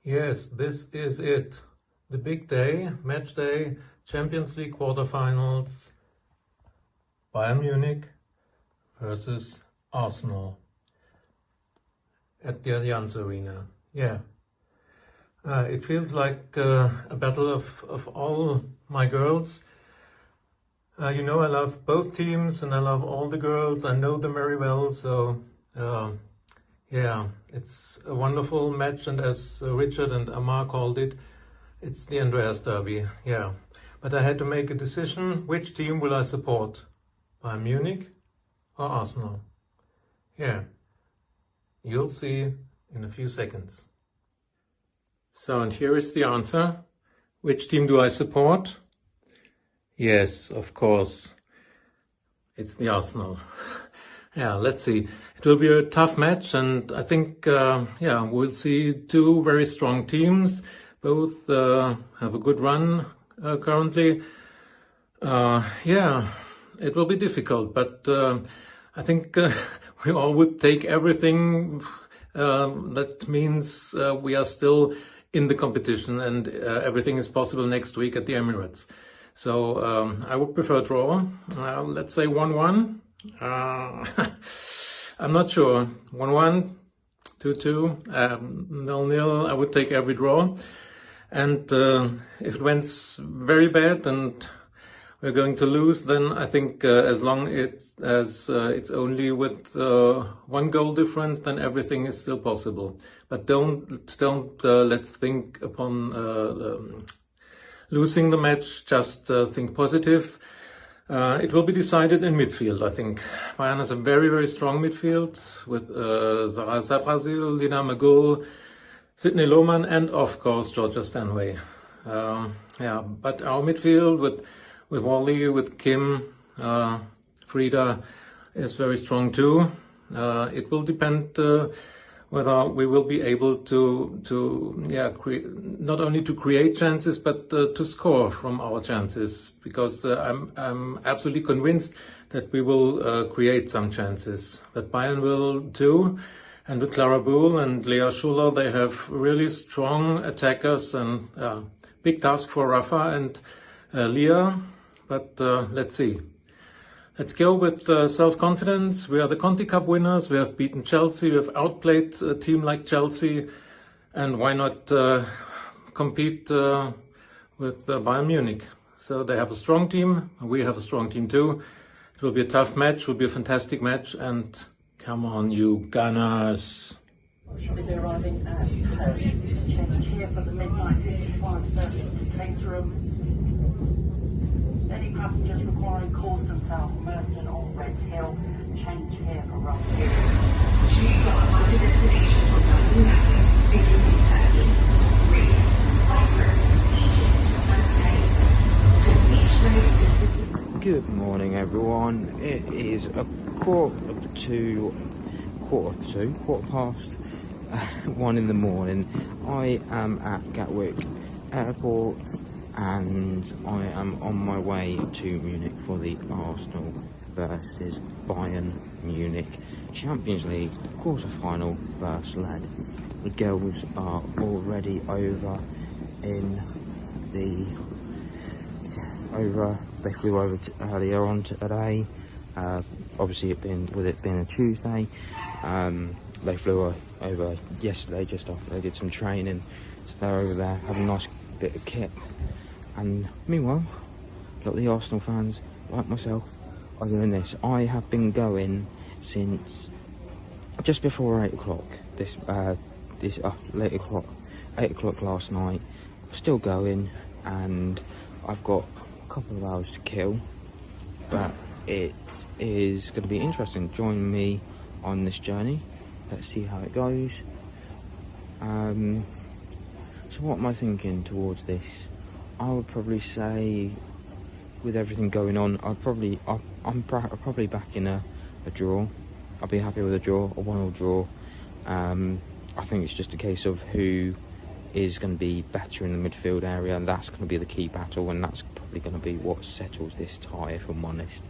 Yes, this is it. The big day, match day, Champions League quarterfinals, Bayern Munich versus Arsenal at the Allianz Arena. Yeah. It feels like a battle of all my girls. You know, I love both teams and I love all the girls. I know them very well. So, yeah, it's a wonderful match. And as Richard and Amar called it, it's the Andreas derby. Yeah. But I had to make a decision. Which team will I support? Bayern Munich or Arsenal? Yeah. You'll see in a few seconds. So, and here is the answer. Which team do I support? Yes, of course. It's the Arsenal. Yeah, let's see. It will be a tough match, and I think, we'll see two very strong teams. Both have a good run currently. It will be difficult, but I think we all would take everything. That means we are still in the competition, and everything is possible next week at the Emirates. So I would prefer draw. Let's say 1-1. I'm not sure. 1-1, 2-2, 0-0. I would take every draw. And if it went very bad and we're going to lose, then I think as long as it's only with one goal difference, then everything is still possible. But don't let's think upon losing the match. Just think positive. It will be decided in midfield, I think. Bayern has a very, very strong midfield with Zara Zabrazil, Lina Magul, Sidney Lohmann, and of course Georgia Stanway. But our midfield with Wally, with Kim, Frida is very strong too. It will depend whether we will be able to not only to create chances but to score from our chances, because I'm absolutely convinced that we will create some chances. That Bayern will too. And with Clara Buhl and Lea Schuller, they have really strong attackers, and big task for Rafa and Leah. But let's see. Let's go with self-confidence. We are the Conti Cup winners. We have beaten Chelsea. We have outplayed a team like Chelsea. And why not compete with Bayern Munich? So they have a strong team. We have a strong team too. It will be a tough match. It will be a fantastic match. And come on, you Gunners. Should be arriving at change here for the midnight 55 service to Caterham. Any passengers requiring Coulston South, Merston or Reds Hill, change here for Rough. Choose your other destinations for London, including Turkey, Greece, Cyprus, Egypt, and Spain. Good morning, everyone. It is quarter past 1 in the morning. I am at Gatwick Airport and I am on my way to Munich for the Arsenal versus Bayern Munich Champions League quarter-final first leg. The girls are already over in they flew over earlier on today. Obviously, with it being a Tuesday, they flew over yesterday just after they did some training. So they're over there having a nice bit of kit. And meanwhile, a lot of the Arsenal fans, like myself, are doing this. I have been going since just before 8 o'clock. Late o'clock, 8 o'clock last night. Still going, and I've got a couple of hours to kill. But it is going to be interesting. Join me on this journey. Let's see how it goes. So what am I thinking towards this? I would probably say, with everything going on, I'm probably back in a draw. I'll be happy with a draw, a 1-1 draw. I think it's just a case of who is going to be better in the midfield area, and that's going to be the key battle, and that's probably going to be what settles this tie, if I'm honest.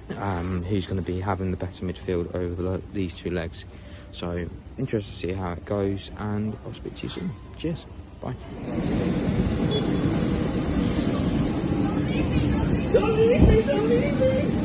Who's going to be having the better midfield over these two legs? So interested to see how it goes, and I'll speak to you soon. Cheers, bye. Don't leave me, don't leave me.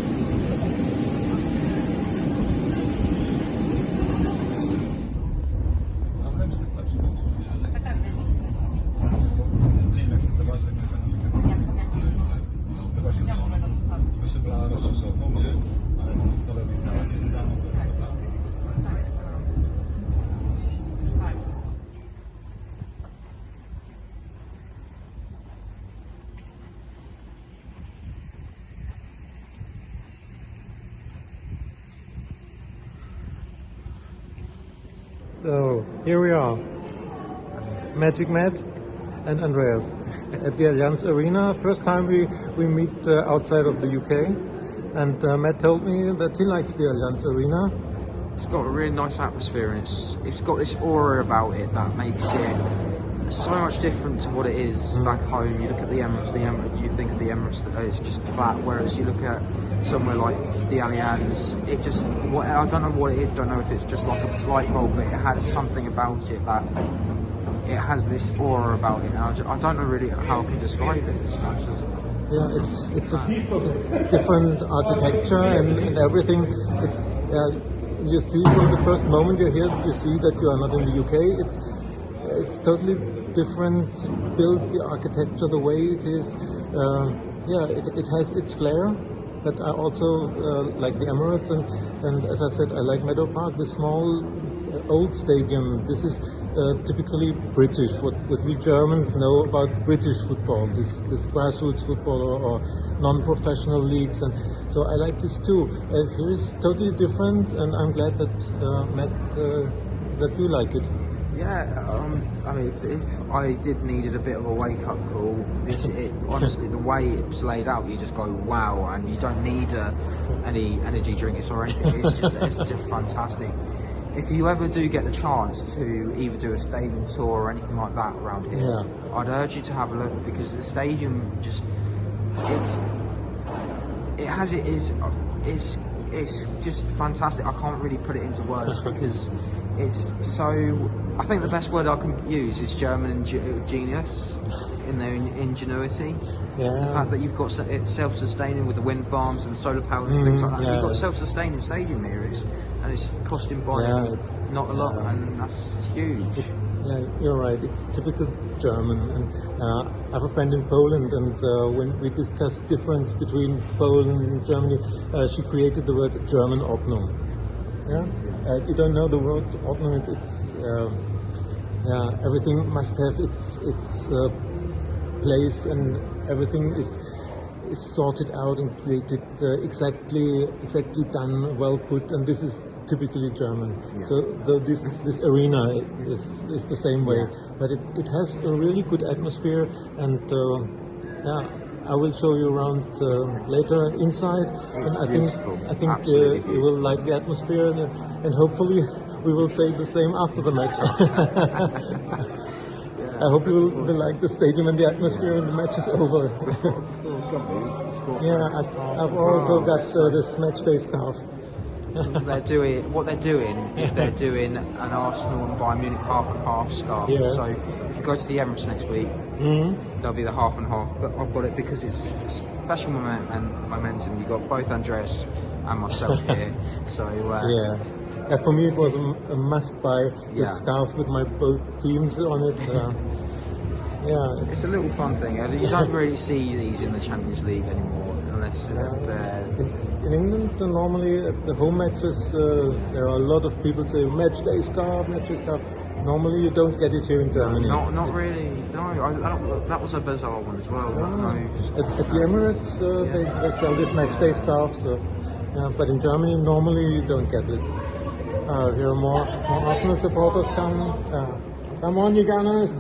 So here we are, Magic Matt and Andreas at the Allianz Arena. First time we meet outside of the UK, and Matt told me that he likes the Allianz Arena. It's got a really nice atmosphere, and it's got this aura about it that makes it so much different to what it is back home. You look at the Emirates, you think of the Emirates that it's just flat, whereas you look at somewhere like the Allianz, it just, I don't know what it is, don't know if it's just like a light bulb, but it has something about it that it has this aura about it. I don't know really how I can describe it as much as. Yeah, it's different architecture and everything. It's you see from the first moment you're here, you see that you are not in the UK. It's totally different built, the architecture, the way it is. It has its flair. But I also like the Emirates, and as I said, I like Meadow Park, the small old stadium. This is typically British, what we Germans know about British football, this grassroots football or non-professional leagues, and so I like this too. Here is totally different, and I'm glad that Matt, that you like it. Yeah, I mean, if I did needed a bit of a wake-up call, honestly, the way it's laid out, you just go, wow, and you don't need any energy drinks or anything. It's just fantastic. If you ever do get the chance to either do a stadium tour or anything like that around here, I'd urge you to have a look, because the stadium just, it's just fantastic. I can't really put it into words because it's so. I think the best word I can use is German genius in their ingenuity. Yeah. The fact that you've got it's self-sustaining with the wind farms and solar power and things like that. Yeah. You've got a self-sustaining stadium here, and it's costing by not a lot, and that's huge. Yeah, you're right. It's typical German. And I have a friend in Poland, and when we discussed difference between Poland and Germany, she created the word German Ordnung. Yeah, you don't know the word Ordnung. It's everything must have its place, and everything is sorted out and created exactly done, well put, and this is typically German. Yeah. So this arena is the same way, but it has a really good atmosphere, and I will show you around later inside. It's and beautiful. I think you will like the atmosphere, and hopefully we will say the same after the match. I hope you will like the stadium and the atmosphere when the match is over. I've also got this Matchday scarf. What they're doing is they're doing an Arsenal and Bayern Munich half and half scarf. Yeah. So if you go to the Emirates next week, there'll be the half and half. But I've got it because it's special momentum. You've got both Andreas and myself here. So for me it was a must buy. The scarf with my both teams on it. It's a little fun thing. You don't really see these in the Champions League anymore, unless in England, normally at the home matches, there are a lot of people say Matchday scarf. Normally you don't get it here in Germany. Not really. No, that was a bizarre one as well. At the Emirates, they sell this Matchday scarf. So, but in Germany, normally you don't get this. Here are more Arsenal supporters come. Come on, you Gunners!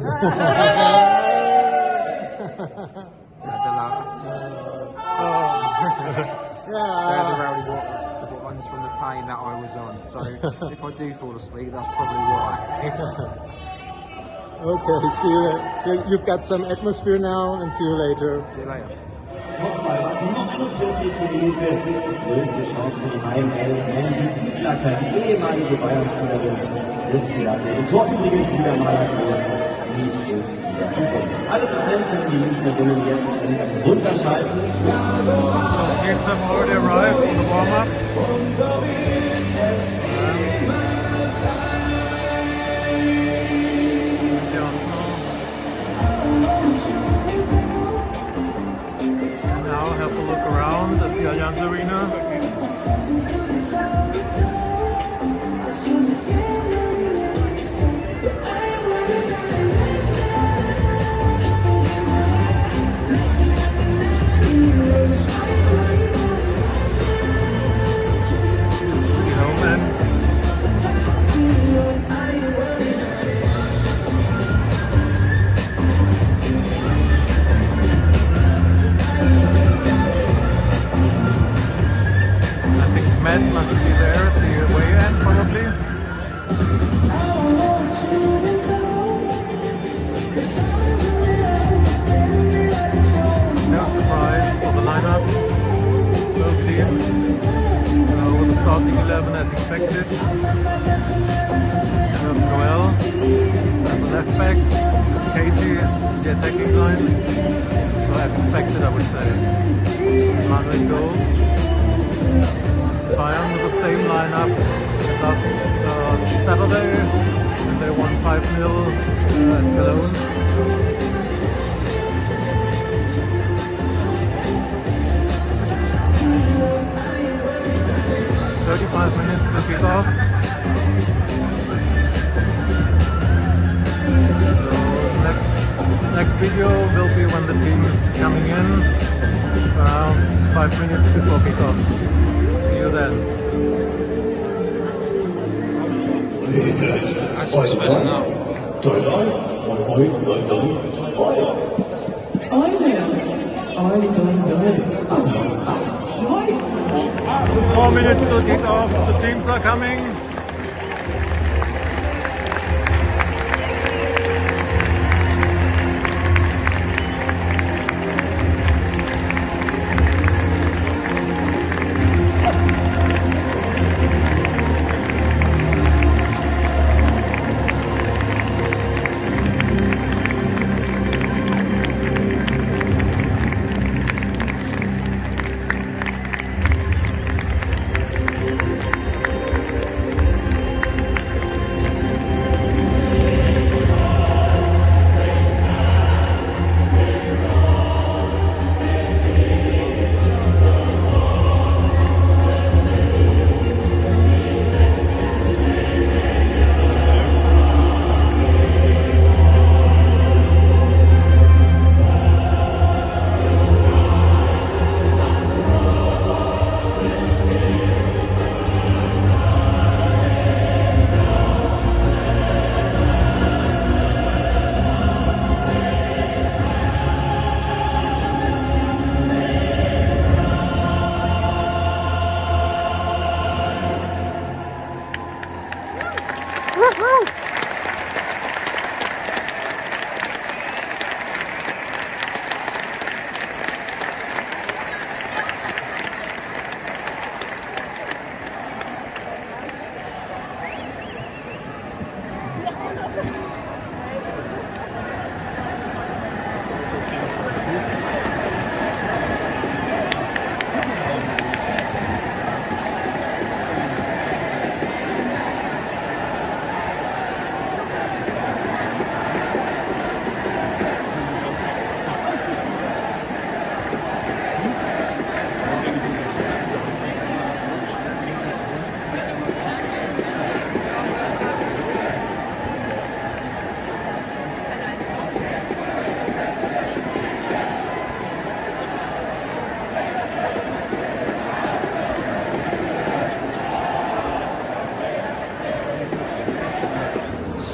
They're the rowdy ones from the plane that I was on. So if I do fall asleep, that's probably why. Okay, see you later. You've got some atmosphere now, and see you later. See you later. Kopfball, was noch 41. Minute, größte Chance von Heim 11, Mandy Gislacker, die ehemalige Bayern-Spielerin, trifft die Latte. Im Tor übrigens wieder mal groß, sie ist wieder gefunden. Alles in allem können die Münchnerinnen jetzt runterschalten. Kids have already arrived for the warm-up. Now have a look around at the Allianz Arena. Matt must be there at the away end, probably. No surprise for the lineup. Both teams with the starting 11 as expected. Noel as the left back. Casey the attacking line. So as expected, I would say. Manuel goal. Bayern with the same lineup last Saturday, and they won 5-0 at Cologne. "35 minutes to kick off." So next video will be when the team is coming in, around 5 minutes before kick-off. See you then. So 4 minutes till kick-off. The teams are coming.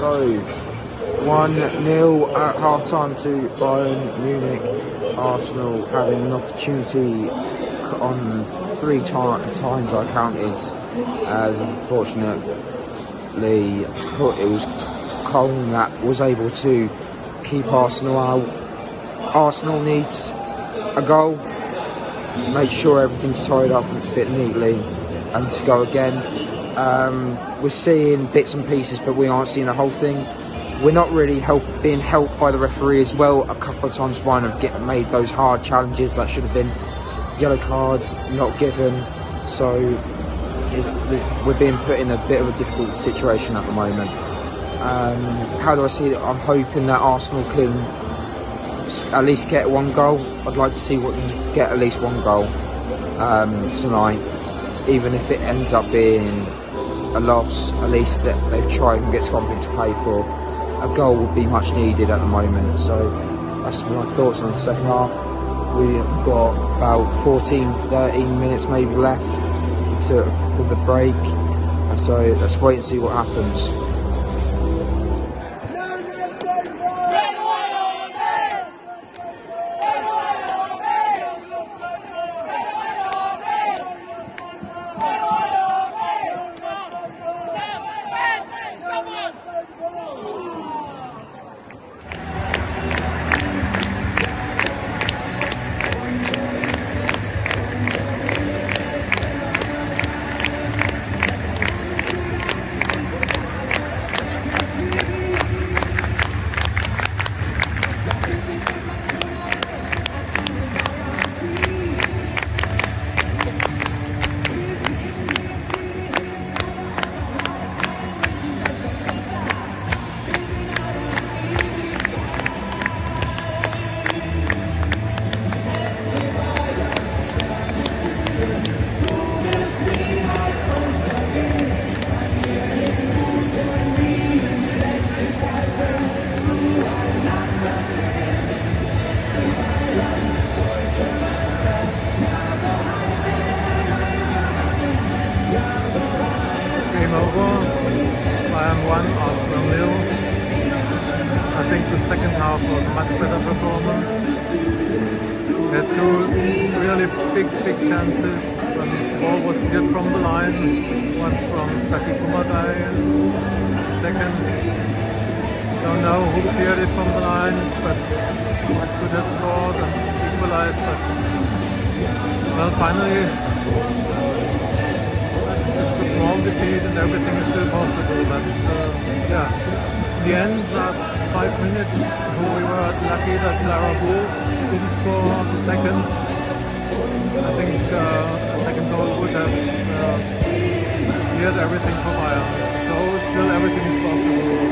So 1-0 at half-time to Bayern Munich. Arsenal having an opportunity on 3 times I counted. Unfortunately, it was Cole that was able to keep Arsenal out. Arsenal needs a goal make sure everything's tied up a bit neatly, and to go again. We're seeing bits and pieces, but we aren't seeing the whole thing. We're not really being helped by the referee as well. A couple of times Bayern have made those hard challenges that should have been yellow cards, not given. So we're being put in a bit of a difficult situation at the moment. How do I see it? I'm hoping that Arsenal can at least get one goal. I'd like to see what get at least one goal tonight, even if it ends up being a loss. At least that they've tried and get something to play for. A goal would be much needed at the moment. So that's my thoughts on the second half. We've got about 14-13 minutes maybe left with the break, and so let's wait and see what happens. Bayern 1, Arsenal 0. I think the second half was a much better performance. We had two really big chances. When the ball was cleared from the line, one from Saki Kumadai. Second, don't know who cleared it from the line, but I could have scored and equalized. But well, finally, it's a small defeat and everything is still possible. But yeah, in the end, 5 minutes, we were lucky that Lara Bull didn't score the second. I think the second goal would have cleared everything for Bayern. So still everything is possible.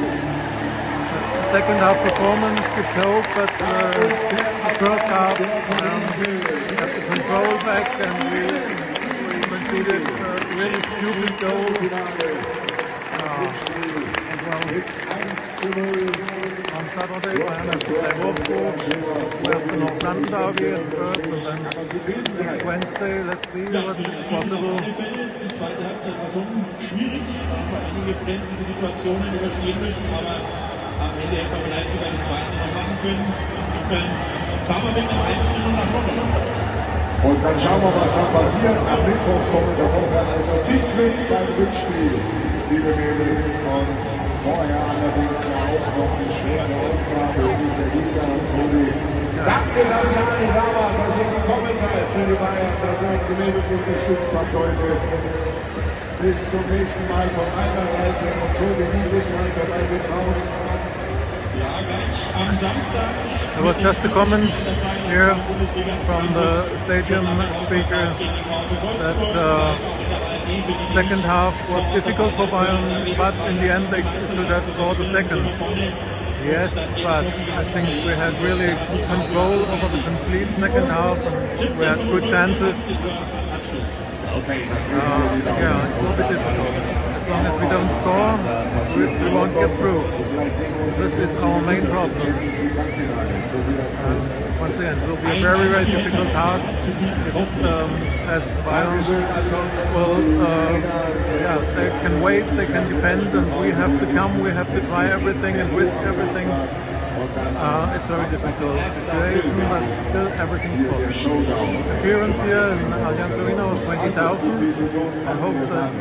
The second half performance gives hope, but the first half we have the control back and we conceded a really stupid goal. On Saturday, Bayern has to play Wolfsburg. We have to North London Derby at first, and then next Wednesday, let's see what is possible. Die zweite Halbzeit war schon schwierig, vor einige brenzlige Situationen überstehen müssen, aber am Ende hätte man vielleicht sogar das zweite noch machen können. Insofern fahren wir mit einem 1:0 nach London. Und dann schauen wir, was da passiert am Mittwoch kommender Woche. Also viel Glück beim Rückspiel, liebe Mädels. Und vorher allerdings ja auch noch eine schwere Aufgabe mit der Liga und Rudi. Danke, dass ihr alle da wart, dass ihr gekommen seid, liebe Bayern, dass ihr uns die Mädels unterstützt habt heute. Bis zum nächsten Mal von meiner Seite und Tobi Niedrichsreiter bei den Frauen. Ja, gleich am Samstag. I was just a comment here from the stadium speaker that second half was difficult for Bayern, but in the end they should have scored the second. Yes, but I think we had really control over the complete second half and we had good chances. Yeah, it will be difficult. As long as we don't score, we won't get through. This is our main problem. Once again, it will be a very, very difficult task. As Bayern will, they can wait, they can defend, and we have to come, we have to try everything and risk everything. It's very difficult situation, but still everything's possible. Appearance here in Allianz Arena was 20,000. I hope that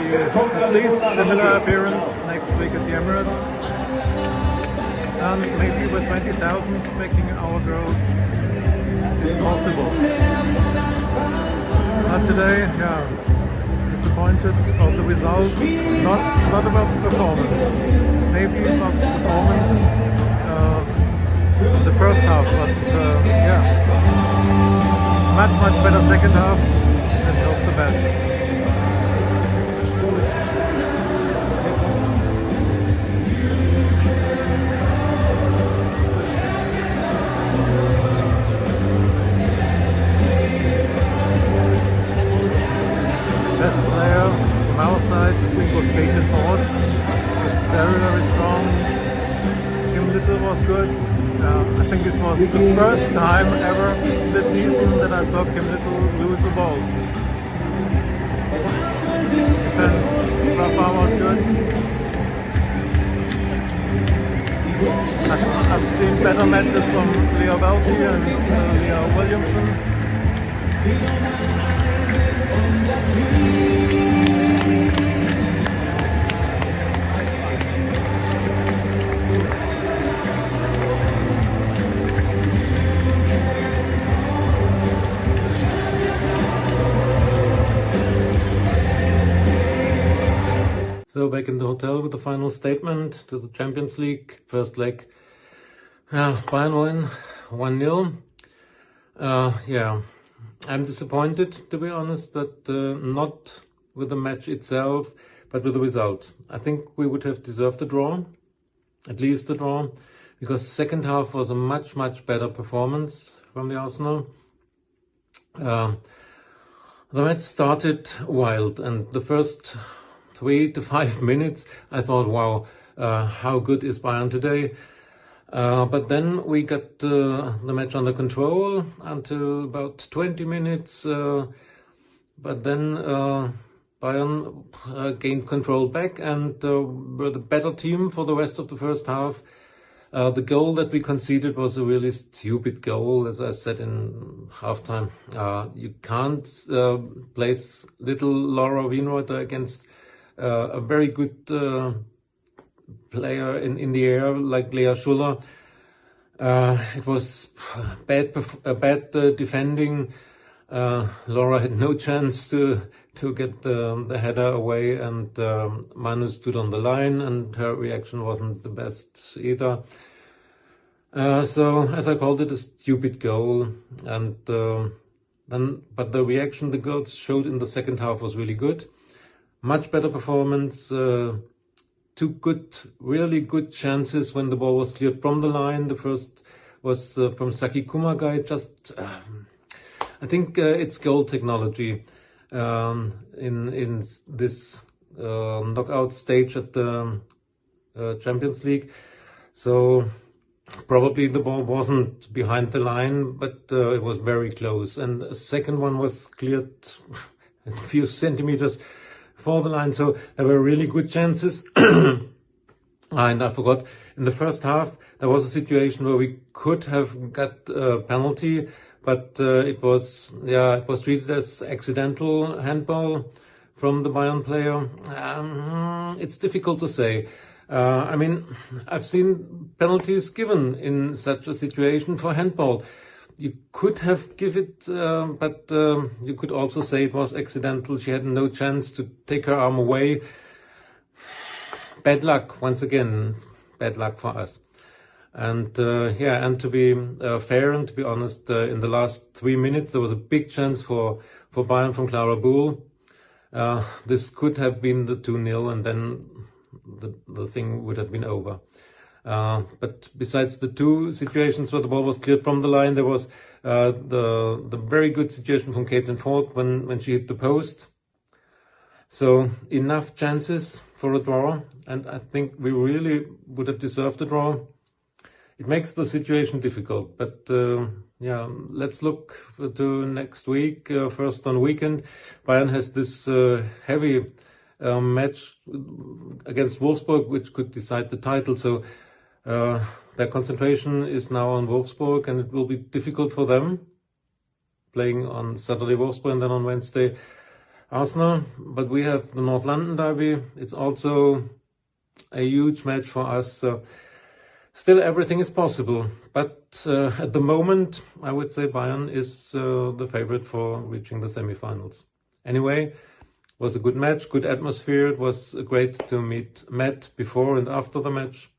it will be at least a similar appearance next week at the Emirates. And maybe with 20,000 making our growth possible. But today, yeah, disappointed about the result, not about the performance. Maybe about the performance in the first half, but yeah, much better second half, and hope the best. Best player from our side, I think, was Caitlin Ford. Very strong. Kim Little was good. I think it was the first time ever this season that I saw Kim Little lose the ball. Defense, Rafa was good. I've seen better matches from Leah Welty and Leah Williamson. So back in the hotel with the final statement to the Champions League. First leg, Bayern win 1-0. Yeah, I'm disappointed, to be honest, but not with the match itself, but with the result. I think we would have deserved a draw, at least a draw, because second half was a much better performance from the Arsenal. The match started wild, and the first 3 to 5 minutes, I thought, wow, how good is Bayern today? But then we got the match under control until about 20 minutes. But then Bayern gained control back and were the better team for the rest of the first half. The goal that we conceded was a really stupid goal, as I said in halftime. You can't place little Laura Wienreuter against a very good player in the air like Lea Schuller. It was bad defending. Laura had no chance to get the header away, and Manu stood on the line, and her reaction wasn't the best either. So, as I called it, a stupid goal. And but the reaction the girls showed in the second half was really good. Much better performance, two really good chances when the ball was cleared from the line. The first was from Saki Kumagai. I think it's goal technology in this knockout stage at the Champions League. So probably the ball wasn't behind the line, but it was very close. And a second one was cleared a few centimeters for the line, so there were really good chances. And I forgot, in the first half there was a situation where we could have got a penalty, but it was treated as accidental handball from the Bayern player. It's difficult to say. I mean, I've seen penalties given in such a situation for handball. You could have given it, but you could also say it was accidental. She had no chance to take her arm away. Bad luck, once again, bad luck for us. And and to be fair and to be honest, in the last 3 minutes there was a big chance for Bayern from Clara Buhl. This could have been the 2-0, and then the thing would have been over. But besides the two situations where the ball was cleared from the line, there was the very good situation from Caitlin Ford when she hit the post. So enough chances for a draw, and I think we really would have deserved a draw. It makes the situation difficult, but let's look to next week. First on weekend, Bayern has this heavy match against Wolfsburg, which could decide the title. So their concentration is now on Wolfsburg, and it will be difficult for them, playing on Saturday Wolfsburg and then on Wednesday Arsenal. But we have the North London derby. It's also a huge match for us. So Still, everything is possible, but at the moment, I would say Bayern is the favorite for reaching the semi-finals. Anyway, it was a good match, good atmosphere. It was great to meet Matt before and after the match.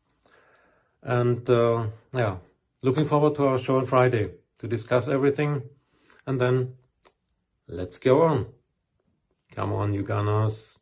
And yeah, looking forward to our show on Friday to discuss everything. And then let's go on. Come on, you Gunners.